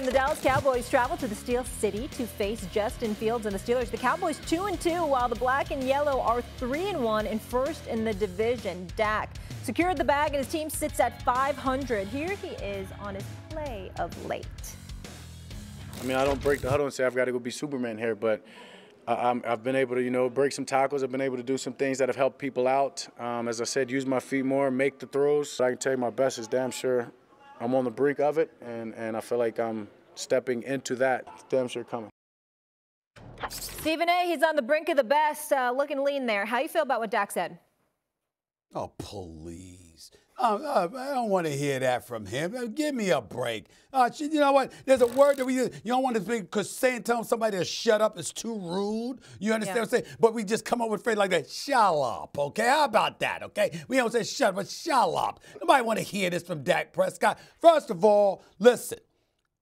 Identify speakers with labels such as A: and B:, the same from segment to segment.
A: and the Dallas Cowboys travel to the Steel City to face Justin Fields and the Steelers. The Cowboys 2-2, while the black and yellow are 3-1 and first in the division. Dak secured the bag and his team sits at 500. Here he is on his play of late.
B: I mean, I don't break the huddle and say I've got to go be Superman here, but I've been able to, break some tackles. I've been able to do some things that have helped people out. As I said, use my feet more, make the throws. I can tell you my best is damn sure I'm on the brink of it, and I feel like I'm stepping into that. It's damn sure coming.
A: Stephen A., he's on the brink of the best, looking lean there. How you feel about what Dak said?
C: Oh, please. I don't want to hear that from him. Give me a break. You know what? There's a word that you don't want to speak because telling somebody to shut up is too rude. You understand what I'm saying? But we just come up with phrases like that. Shut up, okay? How about that, okay? We don't say shut up, but shut up. Nobody want to hear this from Dak Prescott. First of all, listen.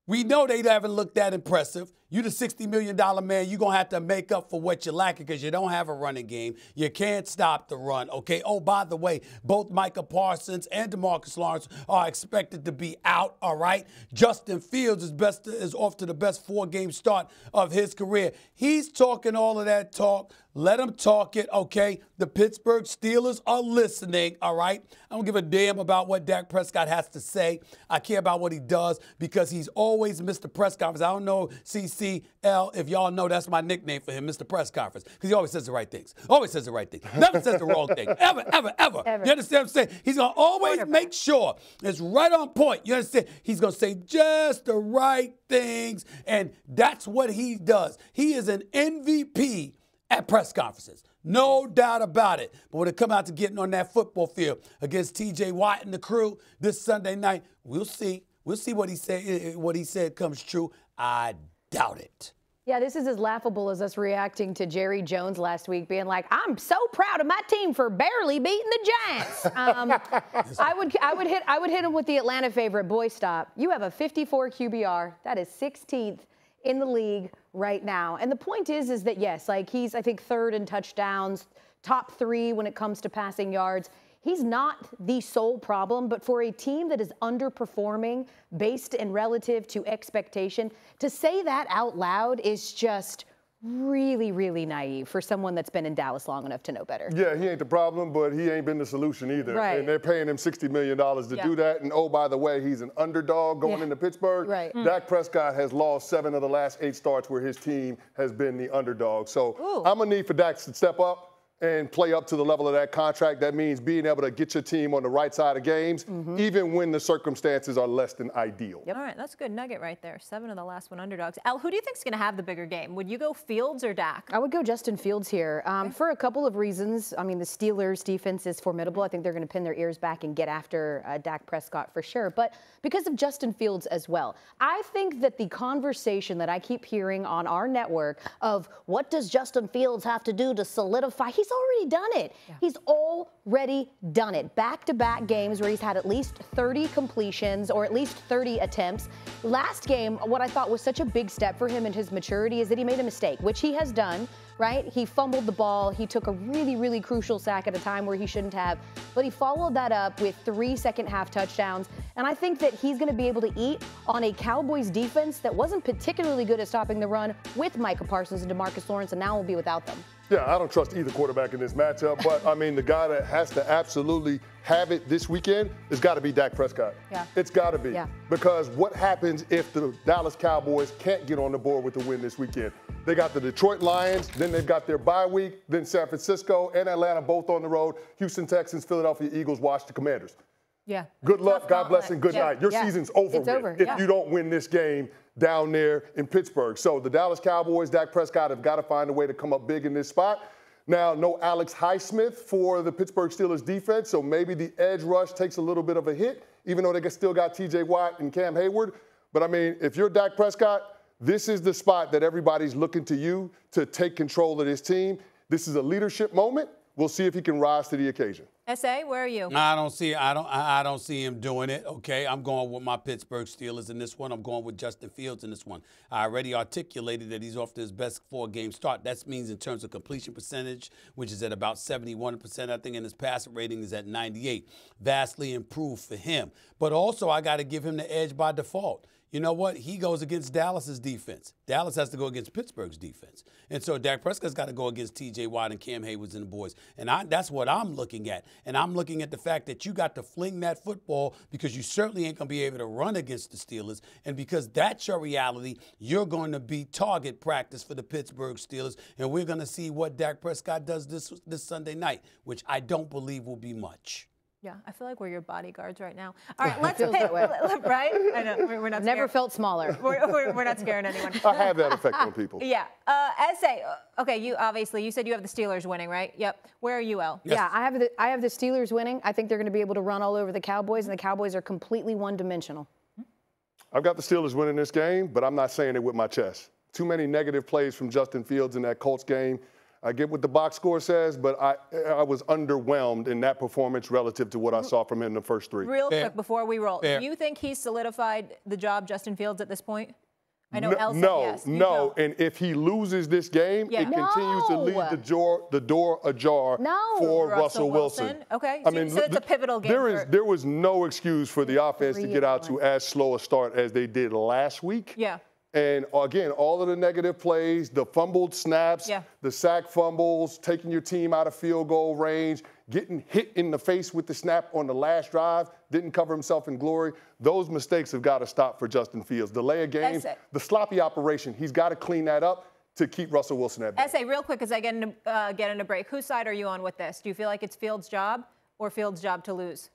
C: We know they haven't looked that impressive. You the $60 million man, you're going to have to make up for what you're lacking because you don't have a running game. You can't stop the run, okay? Oh, by the way, both Micah Parsons and DeMarcus Lawrence are expected to be out, all right? Justin Fields is off to the best 4-game start of his career. He's talking all of that talk. Let him talk it, okay? The Pittsburgh Steelers are listening, all right? I don't give a damn about what Dak Prescott has to say. I care about what he does because he's always Mr. Press Conference. I don't know, CC, Elle, if y'all know that's my nickname for him, Mr. Press Conference, because he always says the right things. Always says the right thing. Never says the wrong thing. Ever. You understand what I'm saying? He's going to always make sure it's right on point. You understand? He's going to say just the right things, and that's what he does. He is an MVP at press conferences. No doubt about it. But when it comes out to getting on that football field against T.J. Watt and the crew this Sunday night, we'll see. We'll see what he said comes true. I doubt it.
D: Yeah, this is as laughable as us reacting to Jerry Jones last week being like, I'm so proud of my team for barely beating the Giants. I would hit him with the Atlanta favorite, boy, stop. You have a 54 QBR. That is 16th in the league right now. And the point is that, yes, like he's, I think, 3rd in touchdowns, top 3 when it comes to passing yards. He's not the sole problem, but for a team that is underperforming based and relative to expectation, to say that out loud is just really, really naive for someone that's been in Dallas long enough to know better.
E: Yeah, he ain't the problem, but he ain't been the solution either.
D: Right.
E: And they're paying him $60 million to do that. And, oh, by the way, he's an underdog going into Pittsburgh.
D: Right.
E: Dak Prescott has lost 7 of the last 8 starts where his team has been the underdog. So I'm going to need for Dak to step up and play up to the level of that contract. That means being able to get your team on the right side of games, even when the circumstances are less than ideal.
A: Yep. All right, that's a good nugget right there. 7 of the last 1 underdogs. Elle, who do you think is going to have the bigger game? Would you go Fields or Dak?
D: I would go Justin Fields here for a couple of reasons. I mean, the Steelers' defense is formidable. I think they're going to pin their ears back and get after Dak Prescott for sure. But because of Justin Fields as well, I think that the conversation that I keep hearing on our network of what does Justin Fields have to do to solidify, he's already done it. Yeah. He's already done it. Back-to-back games where he's had at least 30 completions or at least 30 attempts. Last game, what I thought was such a big step for him in his maturity is that he made a mistake, which he has done, right? He fumbled the ball. He took a really, really crucial sack at a time where he shouldn't have, but he followed that up with 3 second-half touchdowns. And I think that he's going to be able to eat on a Cowboys defense that wasn't particularly good at stopping the run with Micah Parsons and DeMarcus Lawrence, and now will be without them.
E: Yeah, I don't trust either quarterback in this matchup, but, I mean, the guy that has to absolutely have it this weekend has got to be Dak Prescott.
D: Yeah.
E: It's got to be.
D: Yeah.
E: Because what happens if the Dallas Cowboys can't get on the board with the win this weekend? They got the Detroit Lions, then they've got their bye week, then San Francisco and Atlanta both on the road. Houston Texans, Philadelphia Eagles, Washington Commanders.
D: Yeah.
E: Good luck, God bless, and good night. Your season's over if you don't win this game down there in Pittsburgh. So the Dallas Cowboys, Dak Prescott, have got to find a way to come up big in this spot. Now, no Alex Highsmith for the Pittsburgh Steelers defense, so maybe the edge rush takes a little bit of a hit, even though they still got T.J. Watt and Cam Hayward. But, I mean, if you're Dak Prescott, this is the spot that everybody's looking to you to take control of this team. This is a leadership moment. We'll see if he can rise to the occasion.
A: S.A., where are you?
C: I don't see him doing it, okay? I'm going with my Pittsburgh Steelers in this one. I'm going with Justin Fields in this one. I already articulated that he's off to his best 4-game start. That means in terms of completion percentage, which is at about 71%, I think, and his passer rating is at 98. Vastly improved for him. But also, I got to give him the edge by default. You know what? He goes against Dallas's defense. Dallas has to go against Pittsburgh's defense. And so Dak Prescott's got to go against T.J. Watt and Cam Hayward and the boys. And that's what I'm looking at. And I'm looking at the fact that you got to fling that football because you certainly ain't going to be able to run against the Steelers. And because that's your reality, you're going to be target practice for the Pittsburgh Steelers. And we're going to see what Dak Prescott does this Sunday night, which I don't believe will be much.
A: Yeah, I feel like we're your bodyguards right now. All right, let's pick, right? I know, we're not
D: Never felt smaller.
A: We're not scaring anyone.
E: I have that effect on people.
A: Yeah. Essay. Okay, you said you have the Steelers winning, right? Yep. Where are you, Elle?
D: Yes. Yeah, I have the Steelers winning. I think they're going to be able to run all over the Cowboys, and the Cowboys are completely one-dimensional.
E: I've got the Steelers winning this game, but I'm not saying it with my chest. Too many negative plays from Justin Fields in that Colts game. I get what the box score says, but I was underwhelmed in that performance relative to what I saw from him in the first three.
A: Real quick before we roll, do you think he's solidified the job, Justin Fields, at this point? I know Elle said yes.
E: No. And if he loses this game, it continues to leave the door ajar for Russell Wilson.
A: Okay, so it's a pivotal game.
E: There was no excuse for the offense to get out to as slow a start as they did last week.
A: Yeah.
E: And again, all of the negative plays, the fumbled snaps, the sack fumbles, taking your team out of field goal range, getting hit in the face with the snap on the last drive, didn't cover himself in glory. Those mistakes have got to stop for Justin Fields. Delay of games, the sloppy operation, he's got to clean that up to keep Russell Wilson at bay.
A: Essay, real quick, as I get into break, whose side are you on with this? Do you feel like it's Fields' job or Fields' job to lose?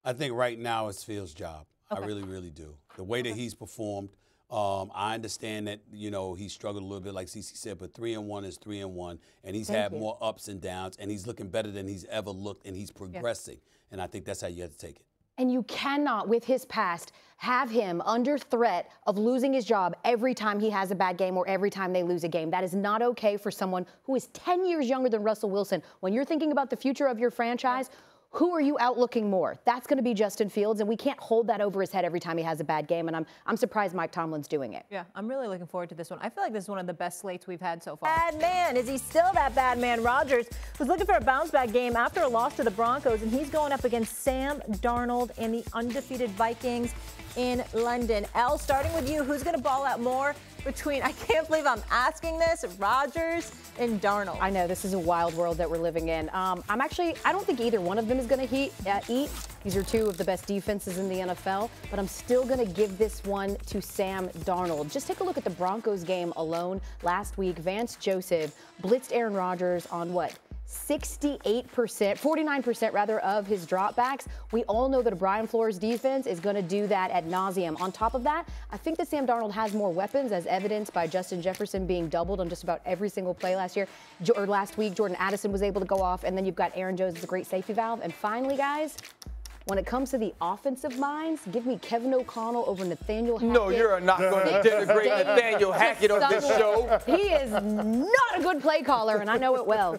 C: I think right now it's Fields' job. Okay. I really, really do. The way that he's performed, I understand that, he struggled a little bit, like CeCe said, but 3-1 is 3-1, and he's had more ups and downs, and he's looking better than he's ever looked, and he's progressing. And I think that's how you have to take it.
D: And you cannot, with his past, have him under threat of losing his job every time he has a bad game or every time they lose a game. That is not okay for someone who is 10 years younger than Russell Wilson. When you're thinking about the future of your franchise, who are you outlooking more? That's going to be Justin Fields, and we can't hold that over his head every time he has a bad game, and I'm surprised Mike Tomlin's doing it.
A: Yeah, I'm really looking forward to this one. I feel like this is one of the best slates we've had so far. Bad man. Is he still that bad man? Rodgers was looking for a bounce-back game after a loss to the Broncos, and he's going up against Sam Darnold and the undefeated Vikings in London. Elle, starting with you, who's going to ball out more between, I can't believe I'm asking this, Rodgers and Darnold?
D: I know, this is a wild world that we're living in. I don't think either one of them is going to eat. These are two of the best defenses in the NFL, but I'm still going to give this one to Sam Darnold. Just take a look at the Broncos game alone. Last week, Vance Joseph blitzed Aaron Rodgers on what? 49% rather, of his dropbacks. We all know that Brian Flores' defense is going to do that ad nauseum. On top of that, I think that Sam Darnold has more weapons, as evidenced by Justin Jefferson being doubled on just about every single play last week. Jordan Addison was able to go off, and then you've got Aaron Jones as a great safety valve. And finally, guys, when it comes to the offensive minds, give me Kevin O'Connell over Nathaniel Hackett.
F: No, you're not going to denigrate Nathaniel Hackett on this show.
D: He is not a good play caller, and I know it well.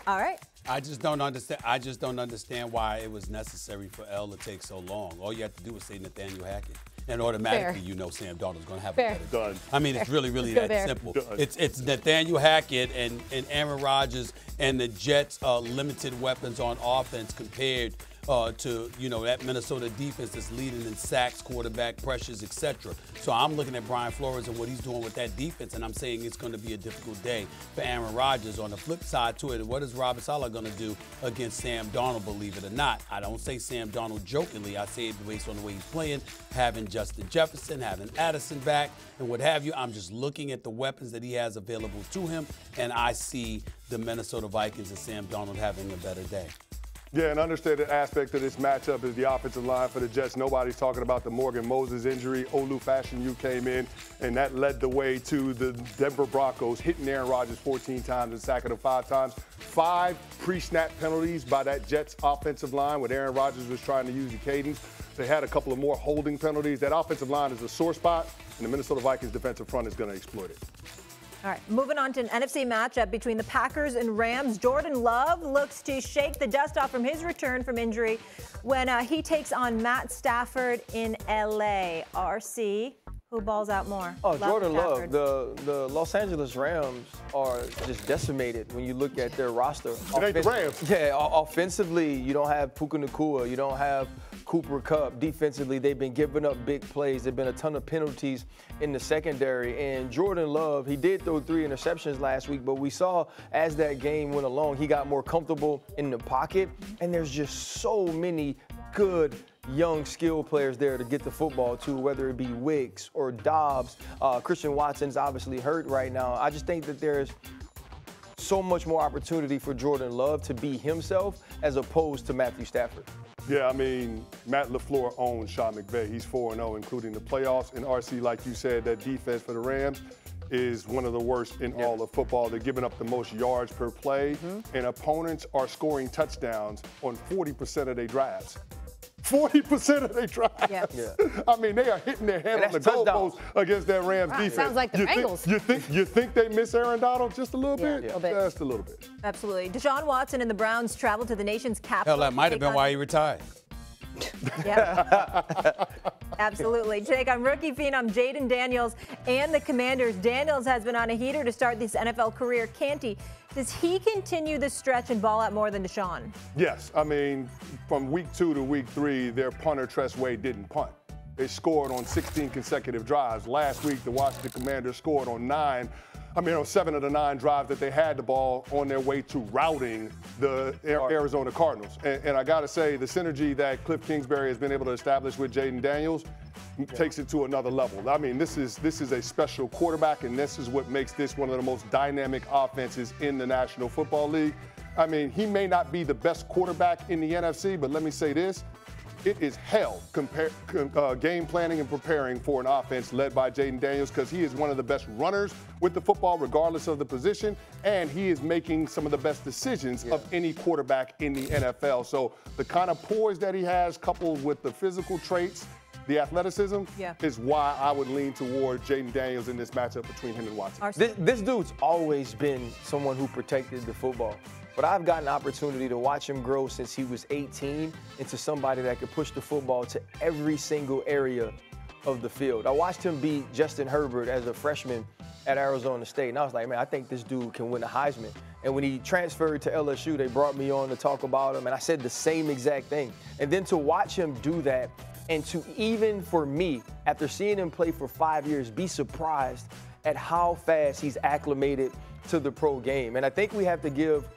A: All right.
C: I just don't understand why it was necessary for Elle to take so long. All you have to do is say Nathaniel Hackett, and automatically you know Sam Darnold's going to have a better done. I mean, it's really that simple. It's Nathaniel Hackett and Aaron Rodgers and the Jets' limited weapons on offense compared to that Minnesota defense that's leading in sacks, quarterback pressures, etc. So I'm looking at Brian Flores and what he's doing with that defense, and I'm saying it's going to be a difficult day for Aaron Rodgers. On the flip side to it, what is Robert Saleh going to do against Sam Darnold, believe it or not? I don't say Sam Darnold jokingly. I say it based on the way he's playing, having Justin Jefferson, having Addison back, and what have you. I'm just looking at the weapons that he has available to him, and I see the Minnesota Vikings and Sam Darnold having a better day.
E: Yeah, an understated aspect of this matchup is the offensive line for the Jets. Nobody's talking about the Morgan Moses injury. Olu Fashion came in, and that led the way to the Denver Broncos hitting Aaron Rodgers 14 times and sacking him 5 times. 5 pre-snap penalties by that Jets offensive line when Aaron Rodgers was trying to use the cadence. They had a couple of more holding penalties. That offensive line is a sore spot, and the Minnesota Vikings defensive front is going to exploit it.
A: All right, moving on to an NFC matchup between the Packers and Rams. Jordan Love looks to shake the dust off from his return from injury when he takes on Matt Stafford in LA. RC, who balls out more?
F: Oh, Jordan Love. The Los Angeles Rams are just decimated when you look at their roster.
E: It ain't the Rams.
F: Yeah, offensively, you don't have Puka Nacua. You don't have Cooper Kupp. Defensively, they've been giving up big plays. There have been a ton of penalties in the secondary. And Jordan Love, he did throw 3 interceptions last week, but we saw as that game went along, he got more comfortable in the pocket. And there's just so many good young skill players there to get the football to, whether it be Wicks or Dobbs. Christian Watson's obviously hurt right now. I just think that there's so much more opportunity for Jordan Love to be himself as opposed to Matthew Stafford.
E: Yeah, I mean, Matt LaFleur owns Sean McVay. He's 4-0, including the playoffs. And RC, like you said, that defense for the Rams is one of the worst in all of football. They're giving up the most yards per play, and opponents are scoring touchdowns on 40% of their drives. 40% of their drives.
A: Yeah.
E: I mean, they are hitting their head on the goalpost against that Rams defense.
D: Sounds like the Bengals.
E: You think they miss Aaron Donald just a little bit?
D: Yeah, a bit.
E: Just a little bit.
A: Absolutely. Deshaun Watson and the Browns travel to the nation's capital.
C: Hell, that might have been why he retired.
A: Yeah. Absolutely. Take on rookie phenom Jayden Daniels and the Commanders. Daniels has been on a heater to start this NFL career. Canty, does he continue this stretch and ball out more than Deshaun?
E: Yes. I mean, from week 2 to week 3, their punter, Tress Way, didn't punt. They scored on 16 consecutive drives. Last week, the Washington Commanders scored on 7 of the 9 drives that they had the ball on their way to routing the Arizona Cardinals. And I got to say, the synergy that Cliff Kingsbury has been able to establish with Jayden Daniels takes it to another level. I mean, this is a special quarterback, and this is what makes this one of the most dynamic offenses in the National Football League. I mean, he may not be the best quarterback in the NFC, but let me say this. It is hell game planning and preparing for an offense led by Jayden Daniels, because he is one of the best runners with the football regardless of the position, and he is making some of the best decisions of any quarterback in the NFL. So the kind of poise that he has, coupled with the physical traits, the athleticism, is why I would lean toward Jayden Daniels in this matchup between him and Watson.
F: This dude's always been someone who protected the football. But I've gotten an opportunity to watch him grow since he was 18 into somebody that could push the football to every single area of the field. I watched him beat Justin Herbert as a freshman at Arizona State, and I was like, man, I think this dude can win a Heisman. And when he transferred to LSU, they brought me on to talk about him, and I said the same exact thing. And then to watch him do that, and to even for me, after seeing him play for 5 years, be surprised at how fast he's acclimated to the pro game. And I think we have to give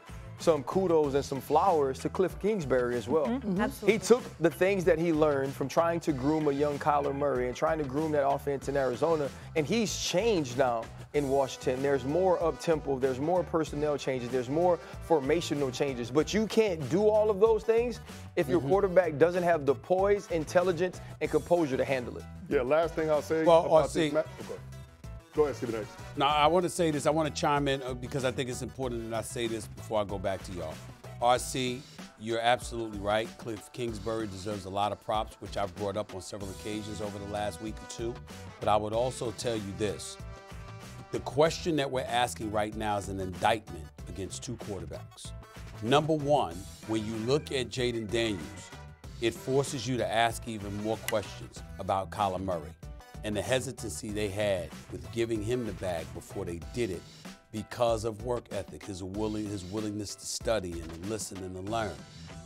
F: some kudos and some flowers to Cliff Kingsbury as well.
A: Absolutely.
F: He took the things that he learned from trying to groom a young Kyler Murray and trying to groom that offense in Arizona, and he's changed now in Washington. There's more up-tempo, there's more personnel changes, there's more formational changes, but you can't do all of those things if your quarterback doesn't have the poise, intelligence, and composure to handle it.
E: Yeah, last thing I'll say
C: about
E: this match. Go ahead, Stephen A.
C: Now, I want to say this. I want to chime in because I think it's important that I say this before I go back to y'all. RC, you're absolutely right. Cliff Kingsbury deserves a lot of props, which I've brought up on several occasions over the last week or two. But I would also tell you this. The question that we're asking right now is an indictment against 2 quarterbacks. Number one, when you look at Jayden Daniels, it forces you to ask even more questions about Kyler Murray and the hesitancy they had with giving him the bag before they did it because of work ethic, his willingness to study and to listen and to learn.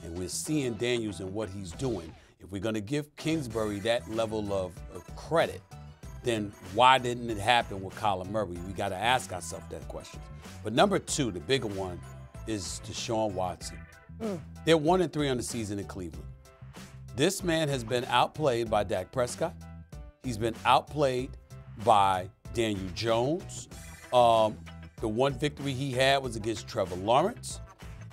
C: And we're seeing Daniels and what he's doing. If we're going to give Kingsbury that level of credit, then why didn't it happen with Kyler Murray? We got to ask ourselves that question. But number 2, the bigger one, is Deshaun Watson. They're 1-3 on the season in Cleveland. This man has been outplayed by Dak Prescott. He's been outplayed by Daniel Jones. The one victory he had was against Trevor Lawrence.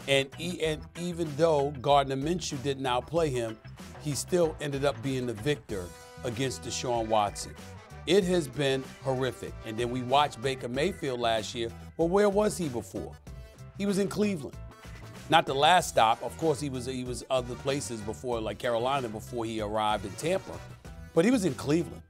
C: And even though Gardner Minshew didn't outplay him, he still ended up being the victor against Deshaun Watson. It has been horrific. And then we watched Baker Mayfield last year. Well, where was he before? He was in Cleveland. Not the last stop. Of course, he was other places before, like Carolina, before he arrived in Tampa. But he was in Cleveland.